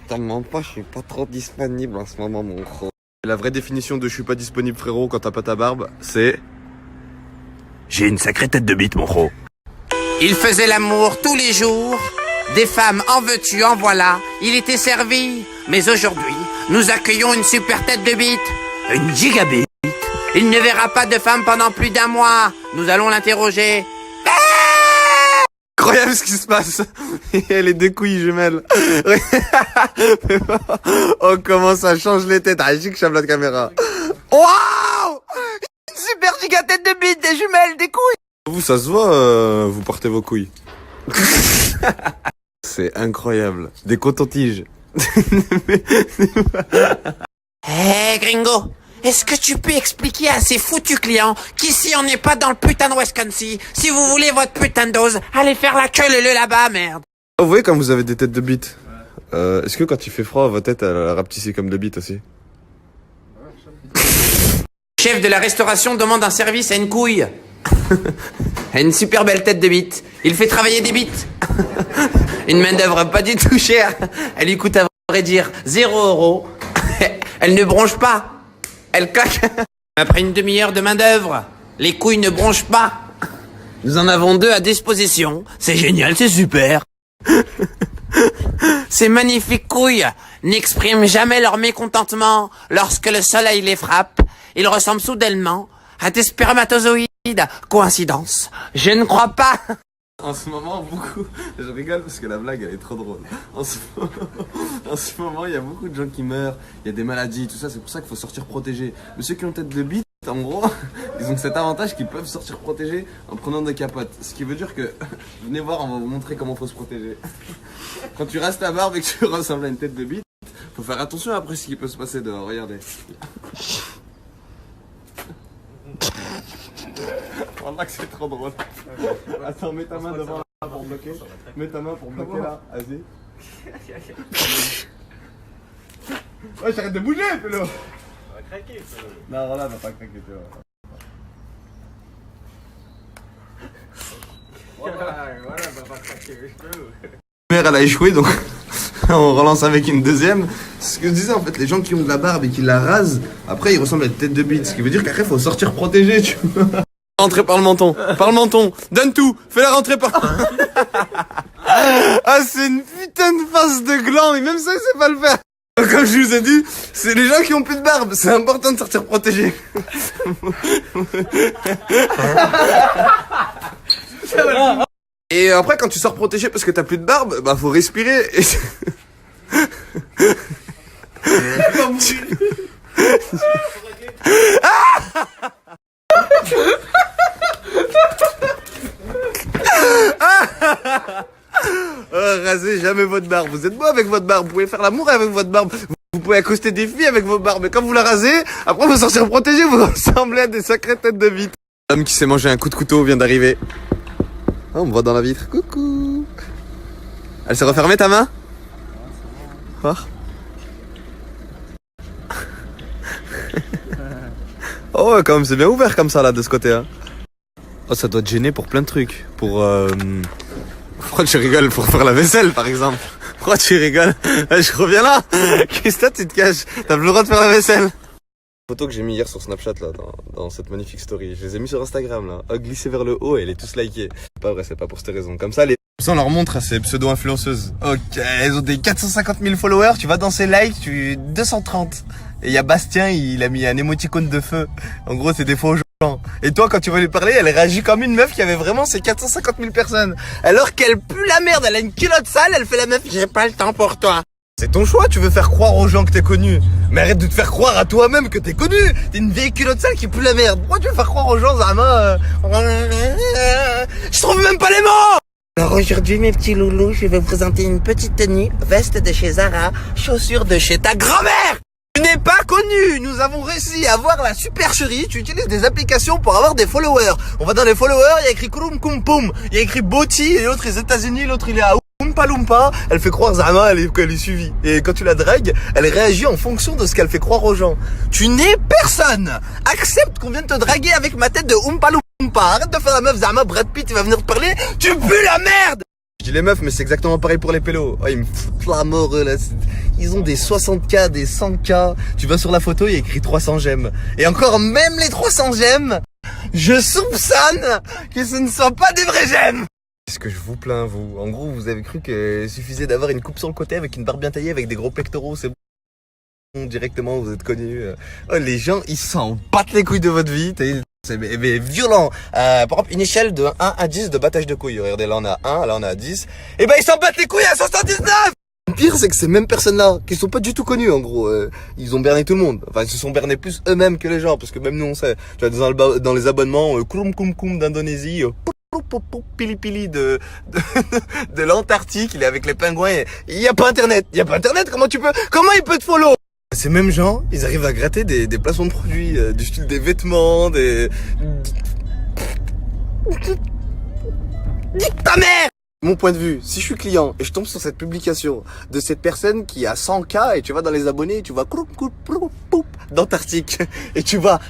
t'en mens pas, je suis pas trop disponible en ce moment, mon gros. La vraie définition de je suis pas disponible, frérot, quand t'as pas ta barbe, c'est... J'ai une sacrée tête de bite, mon gros. Il faisait l'amour tous les jours. Des femmes en veux-tu, en voilà. Il était servi. Mais aujourd'hui, nous accueillons une super tête de bite. Une gigabit. Il ne verra pas de femme pendant plus d'un mois. Nous allons l'interroger. Incroyable ce qui se passe. Elle est deux couilles jumelles. Oh, comment ça change les têtes. Ah, j'ai que la caméra. Waouh! Une super giga tête de bite, des jumelles, des couilles. Vous, ça se voit, vous portez vos couilles. C'est incroyable. Des cotons-tiges. Hé, gringo, est-ce que tu peux expliquer à ces foutus clients qu'ici on n'est pas dans le putain de Wisconsin? Si vous voulez votre putain de dose, allez faire la queue le là-bas, merde. Vous voyez quand vous avez des têtes de bite, est-ce que quand il fait froid, votre tête, elle rapetissait comme de bite aussi? Chef de la restauration demande un service à une couille. Une super belle tête de bite. Il fait travailler des bites. Une main d'œuvre pas du tout chère. Elle lui coûte à vrai dire 0 €. Elle ne bronche pas. Elle claque. Après une demi-heure de main d'œuvre, les couilles ne bronchent pas. Nous en avons 2 à disposition. C'est génial, c'est super. Ces magnifiques couilles n'expriment jamais leur mécontentement lorsque le soleil les frappe. Ils ressemblent soudainement à des spermatozoïdes. Coïncidence? Je ne crois pas. En ce moment, beaucoup... Je rigole parce que la blague, elle est trop drôle. En ce moment, il y a beaucoup de gens qui meurent, il y a des maladies, tout ça. C'est pour ça qu'il faut sortir protégé. Mais ceux qui ont tête de bite, en gros, ils ont cet avantage qu'ils peuvent sortir protégés en prenant des capotes. Ce qui veut dire que... Venez voir, on va vous montrer comment faut se protéger. Quand tu restes ta barbe et que tu ressembles à une tête de bite, faut faire attention après ce qui peut se passer dehors. Regardez. Voilà que c'est trop drôle. Attends, mets ta main devant là pour bloquer. Mets ta main pour bloquer là, vas-y. Ouais, j'arrête de bouger, Pélo. On va craquer, Pélo. Non, voilà, on va pas craquer, tu vois. Voilà, on va pas craquer, Pélo. La première, elle a échoué, donc on relance avec une deuxième. C'est ce que je disais, en fait, les gens qui ont de la barbe et qui la rasent, après ils ressemblent à une tête de bite. Ce qui veut dire qu'après, il faut sortir protégé, tu vois. Rentrer par le menton, donne tout, fais-la rentrer par... Ah, c'est une putain de face de gland, et même ça, il sait pas le faire. Comme je vous ai dit, c'est les gens qui ont plus de barbe, c'est important de sortir protégé. Et après, quand tu sors protégé parce que t'as plus de barbe, bah faut respirer. Et... rasez jamais votre barbe. Vous êtes beau avec votre barbe. Vous pouvez faire l'amour avec votre barbe. Vous pouvez accoster des filles avec vos barbes. Mais quand vous la rasez, après vous sortir protégé, vous ressemblez à des sacrées têtes de bite. L'homme qui s'est mangé un coup de couteau vient d'arriver. Oh, on me voit dans la vitre. Coucou. Elle s'est refermée ta main? Oh. Oh, quand même, c'est bien ouvert comme ça là de ce côté. Hein. Oh, ça doit te gêner pour plein de trucs. Pourquoi tu rigoles? Pour faire la vaisselle par exemple. Pourquoi tu rigoles? Je reviens là. Qu'est-ce que tu te caches? T'as plus le droit de faire la vaisselle. Photo que j'ai mis hier sur Snapchat là, dans cette magnifique story. Je les ai mis sur Instagram là. Glissé vers le haut et elle est tous likés. C'est pas vrai, c'est pas pour cette raison. Comme ça, on leur montre à ces pseudo-influenceuses. Ok, elles ont des 450 000 followers. Tu vas dans ces likes, 230. Et il y a Bastien, il a mis un émoticône de feu. En gros, c'est des faux gens. Et toi, quand tu vas lui parler, elle réagit comme une meuf qui avait vraiment ces 450 000 personnes. Alors qu'elle pue la merde, elle a une culotte sale, elle fait la meuf. J'ai pas le temps pour toi. C'est ton choix, tu veux faire croire aux gens que t'es connu. Mais arrête de te faire croire à toi-même que t'es connu. T'es une vieille culotte sale qui pue la merde. Pourquoi tu veux faire croire aux gens, Zama Je trouve même pas les mots. Alors aujourd'hui, mes petits loulous, je vais vous présenter une petite tenue, veste de chez Zara, chaussures de chez ta grand-mère. Tu n'es pas connu. Nous avons réussi à avoir la supercherie. Tu utilises des applications pour avoir des followers. On va dans les followers, il y a écrit Kurum Kum Pum. Il y a écrit Boti, et l'autre est aux États-Unis, l'autre il est à Oompa Loompa. Elle fait croire Zama qu'elle est suivie. Et quand tu la dragues, elle réagit en fonction de ce qu'elle fait croire aux gens. Tu n'es personne. Accepte qu'on vienne te draguer avec ma tête de Oompa Loompa. Arrête de faire la meuf Zama, Brad Pitt, il va venir te parler. Tu pues la merde. Je dis les meufs, mais c'est exactement pareil pour les pélos. Oh, ils me foutent la mort, eux, là. Ils ont des 60K, des 100K. Tu vas sur la photo, il y a écrit 300 j'aime. Et encore, même les 300 j'aime, je soupçonne que ce ne sont pas des vrais j'aime. Qu'est-ce que je vous plains, vous? En gros, vous avez cru qu'il suffisait d'avoir une coupe sur le côté avec une barbe bien taillée, avec des gros pectoraux, c'est bon. Directement, vous êtes connus. Oh, les gens, ils s'en battent les couilles de votre vie. C'est mais violent. Par exemple, une échelle de 1 à 10 de battage de couilles. Regardez, là on a 1, là on a 10. Et ben ils s'en battent les couilles à 79. Le pire, c'est que ces mêmes personnes-là, qui sont pas du tout connues en gros, ils ont berné tout le monde. Enfin, ils se sont bernés plus eux-mêmes que les gens, parce que même nous on sait. Tu vois, dans les abonnements, Krum Kum Kum d'Indonésie, Pili Pili de l'Antarctique, il est avec les pingouins. Il y a pas internet. Comment il peut te follow? Ces mêmes gens, ils arrivent à gratter des placements de produits, du style des vêtements, Dis ta mère! Mon point de vue, si je suis client et je tombe sur cette publication de cette personne qui a 100K et tu vas dans les abonnés, tu vas d'Antarctique et tu vas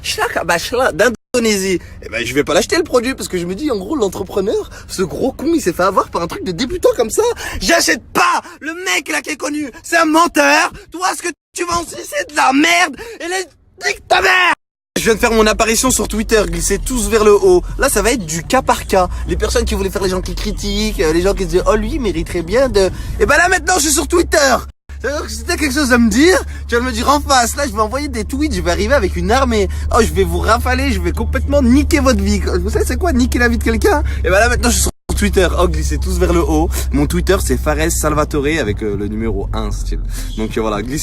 d'Indonésie, et ben je vais pas l'acheter le produit parce que je me dis en gros l'entrepreneur, ce gros con, il s'est fait avoir par un truc de débutant comme ça. J'achète pas. Le mec là qui est connu, c'est un menteur. Toi ce que tu vends aussi c'est de la merde et nique ta mère. Je viens de faire mon apparition sur Twitter, glissez tous vers le haut. Là, ça va être du cas par cas. Les personnes qui voulaient faire les gens qui critiquent, les gens qui se disent « Oh, lui, il mériterait bien de... » Et ben là, maintenant, je suis sur Twitter. C'est-à-dire que si t'as quelque chose à me dire, tu vas me le dire en face. Là, je vais envoyer des tweets, je vais arriver avec une armée. Oh, je vais vous rafaler, je vais complètement niquer votre vie. Vous savez, c'est quoi, niquer la vie de quelqu'un? Et ben là, maintenant, je suis sur Twitter. Oh, glissez tous vers le haut. Mon Twitter, c'est Fares Salvatore avec le numéro 1, style. Donc voilà, glissez.